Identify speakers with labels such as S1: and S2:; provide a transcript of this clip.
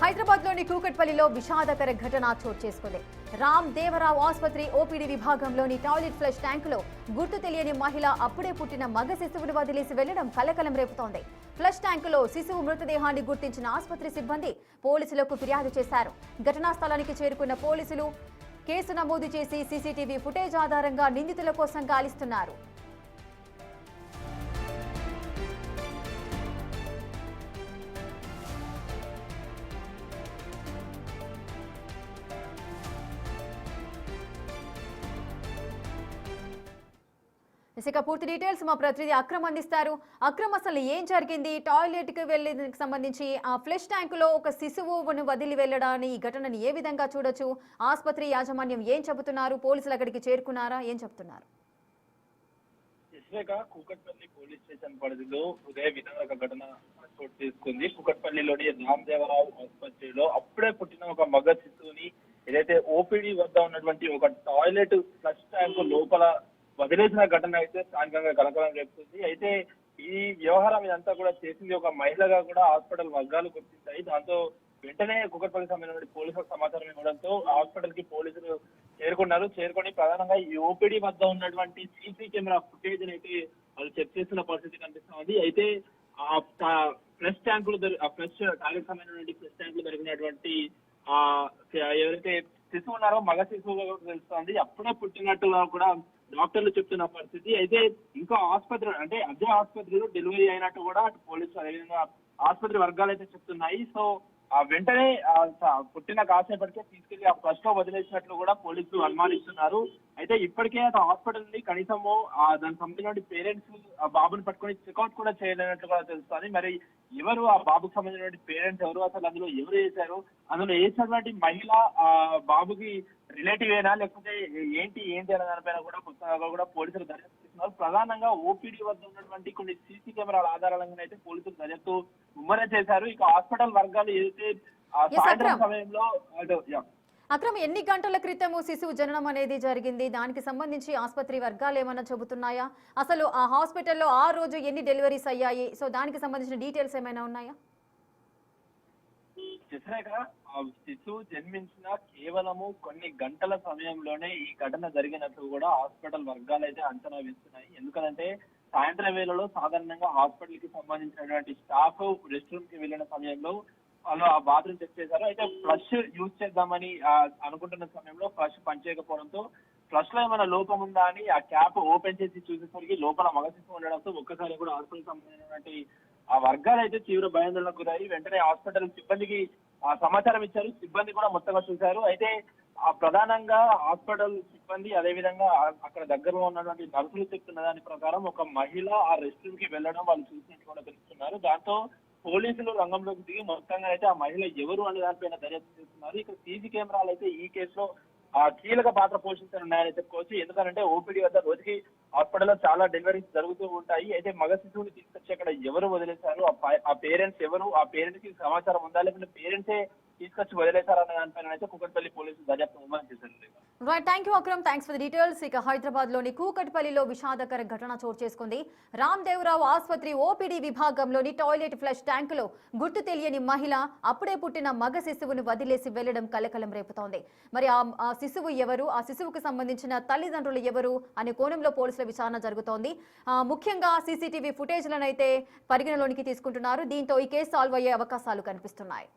S1: హైదరాబాద్లోని కూకట్పల్లిలో విషాదకర ఘటన చోటు చేసుకుంది. రామ్ దేవరావు ఆసుపత్రి ఓపీడీ విభాగంలోని టాయిలెట్ ఫ్లష్ ట్యాంకులో గుర్తు తెలియని మహిళ అప్పుడే పుట్టిన మగ శిశువును వదిలేసి వెళ్లడం కలకలం రేపుతోంది. ఫ్లష్ ట్యాంకులో శిశువు మృతదేహాన్ని గుర్తించిన ఆసుపత్రి సిబ్బంది పోలీసులకు ఫిర్యాదు చేశారు. ఘటనా స్థలానికి చేరుకున్న పోలీసులు కేసు నమోదు చేసి సీసీటీవీ ఫుటేజ్ ఆధారంగా నిందితుల కోసం గాలిస్తున్నారు. ఇక పూర్తి డీటెయిల్స్ మా ప్రతినిధి అక్రమ్ అందిస్తారు. అక్రమ్, అసలు ఏం జరిగింది? టాయిలెట్ కి వెళ్లేందుకు సంబంధించి ఆ ఫ్లష్ ట్యాంకులో ఒక శిశువును వదిలి వెళ్లడాన్ని ఈ ఘటనని ఏ విధంగా చూడొచ్చు? ఆసుపత్రి యాజమాన్యం ఏం చెబుతున్నారు? పోలీసులు అక్కడికి చేరుకున్నారా? ఏం చెప్తున్నారు?
S2: కూకట్పల్లి పోలీస్ స్టేషన్ పరిధిలో ఉదయ విధానక ఘటన చోటు చేసుకుంది. కూకట్పల్లిలోని రామదేవరావు ఆసుపత్రిలో అప్పుడే పుట్టిన ఒక మగ శిశువుని ఏదైతే ఓపీడీ వద్ద ఉన్నటువంటి ఒక టాయిలెట్ ఫ్లష్ ట్యాంకు లోపల వదిలేసిన ఘటన అయితే స్థానికంగా కలకలం రేపుతుంది. అయితే ఈ వ్యవహారం ఇదంతా కూడా చేసింది ఒక మహిళగా కూడా హాస్పిటల్ వర్గాలు గుర్తించాయి. దాంతో వెంటనే కూకట్పల్లికి సంబంధించిన పోలీసులకు సమాచారం ఇవ్వడంతో హాస్పిటల్ కి పోలీసులు చేరుకొని ప్రధానంగా ఈ ఓపీడీ వద్ద ఉన్నటువంటి సీసీ కెమెరా ఫుటేజ్ అయితే వాళ్ళు చెక్ చేస్తున్న పరిస్థితి కనిపిస్తుంది. అయితే ఆ ఫ్లష్ ట్యాంకులు ఫ్లష్ టాయిలెట్ సంబంధించినటువంటి ఫ్లష్ ట్యాంకులు దొరికినటువంటి ఎవరైతే శిశువు ఉన్నారో మగ శిశువు తెలుస్తోంది. అప్పుడే పుట్టినట్టుగా కూడా డాక్టర్లు చెప్తున్న పరిస్థితి. అయితే ఇంకా ఆసుపత్రి అంటే అదే ఆసుపత్రిలో డెలివరీ అయినట్టు కూడా పోలీసులు అదేవిధంగా ఆసుపత్రి వర్గాలు అయితే చెప్తున్నాయి. సో వెంటనే పుట్టిన కాసేపటికే తీసుకెళ్లి ఆ ఫ్లష్ లో వదిలేసినట్లు కూడా పోలీసులు అనుమానిస్తున్నారు. అయితే ఇప్పటికే హాస్పిటల్ ని కనీసము దానికి సంబంధించిన పేరెంట్స్ ఆ బాబుని పట్టుకొని చెక్అౌట్ కూడా చేయలేనట్లు కూడా తెలుస్తుంది. మరి ఎవరు ఆ బాబుకు సంబంధించిన పేరెంట్స్ ఎవరు, అసలు అందులో ఎవరు వేశారు, అందులో వేసినటువంటి మహిళ ఆ బాబుకి రిలేటివ్ అయినా లేకపోతే ఏంటి అనే దానిపైన కూడా కొత్తగా కూడా పోలీసులు దర్యాప్తు చేస్తున్నారు. ప్రధానంగా ఓపీడీ వద్ద ఉన్నటువంటి కొన్ని సీసీ కెమెరాల ఆధారాలంగా అయితే పోలీసులు దర్యాప్తు ముమ్మరం చేశారు. ఇక హాస్పిటల్ వర్గాలు ఏదైతే సాయంత్రం సమయంలో
S1: అక్రమ్, ఎన్ని గంటల క్రితము శిశువు జననం అనేది జరిగింది? దానికి సంబంధించి ఆసుపత్రి వర్గాలు ఏమైనా చెబుతున్నాయా? అసలు ఆ హాస్పిటల్లో ఆ రోజు ఎన్ని డెలివరీస్ అయ్యాయి? సో దానికి సంబంధించిన డీటెయిల్స్ ఏమైనా ఉన్నాయా?
S2: శిశువు జన్మించిన కేవలము కొన్ని గంటల సమయంలోనే ఈ ఘటన జరిగినట్లు కూడా హాస్పిటల్ వర్గాలు అయితే అంచనా వేస్తున్నాయి. ఎందుకంటే సాయంత్రం వేళలో సాధారణంగా హాస్పిటల్ కి సంబంధించినటువంటి స్టాఫ్ రెస్ట్ రూమ్ కి వెళ్ళిన సమయంలో వాళ్ళు ఆ బాత్రూమ్ చెక్ చేశారు. అయితే ఫ్లష్ యూజ్ చేద్దామని అనుకుంటున్న సమయంలో ఫ్లష్ పనిచేయకపోవడంతో ఫ్లష్ లో ఏమైనా లోపం ఉందా అని ఆ క్యాప్ ఓపెన్ చేసి చూసేసరికి లోపల మగ శిశువు ఉండడంతో ఒక్కసారి కూడా హాస్పిటల్ సంబంధించినటువంటి ఆ వర్గాలు అయితే తీవ్ర భయాందోళనకు గురయ్యి వెంటనే హాస్పిటల్ సిబ్బందికి సమాచారం ఇచ్చారు. సిబ్బంది కూడా మొత్తంగా చూశారు. అయితే ఆ ప్రధానంగా హాస్పిటల్ సిబ్బంది అదేవిధంగా అక్కడ దగ్గరలో ఉన్నటువంటి నర్సులు చెప్తున్న దాని ప్రకారం ఒక మహిళ ఆ రెస్ట్ రూమ్ కి వెళ్ళడం వాళ్ళు చూసినట్టు కూడా తెలుస్తున్నారు. దాంతో పోలీసులు రంగంలోకి దిగి మొత్తంగా అయితే ఆ మహిళ ఎవరు అనే దానిపైన దర్యాప్తు చేస్తున్నారు. ఇక సీసీ కెమెరాలు అయితే ఈ కేసులో కీలక పాత్ర పోషించనున్నాయని చెప్పుకోవచ్చు. ఎందుకంటే ఓపీడీ వద్ద రోజుకి హాస్పిటల్లో చాలా డెలివరీస్ జరుగుతూ ఉంటాయి. అయితే మగ శిశువుని తీసుకొచ్చి అక్కడ ఎవరు వదిలేశారు, ఆ పేరెంట్స్ ఎవరు, ఆ పేరెంట్స్ కి సమాచారం ఉందా లేకపోతే పేరెంట్సే తీసుకొచ్చి వదిలేశారన్న దానిపైన అయితే కూకట్పల్లి పోలీసులు దర్యాప్తు ముమ్మరం చేశారు.
S1: Right, thank you Akram, thanks for the details. ఇక హైదరాబాద్ లోని కూకట్పల్లిలో విషాదకర ఘటన చోటు చేసుకుంది. రామ్ దేవరావు ఆసుపత్రి ఓపీడీ విభాగంలోని టాయిలెట్ ఫ్లష్ ట్యాంకులో గుర్తు తెలియని మహిళ అప్పుడే పుట్టిన మగ శిశువును వదిలేసి వెళ్లడం కలకలం రేపుతోంది. మరి ఆ శిశువు ఎవరు, ఆ శిశువుకు సంబంధించిన తల్లిదండ్రులు ఎవరు అనే కోణంలో పోలీసుల విచారణ జరుగుతోంది. ముఖ్యంగా సీసీటీవీ ఫుటేజ్లను అయితే పరిగణలోనికి తీసుకుంటున్నారు. దీంతో ఈ కేసు సాల్వ్ అయ్యే అవకాశాలు కనిపిస్తున్నాయి.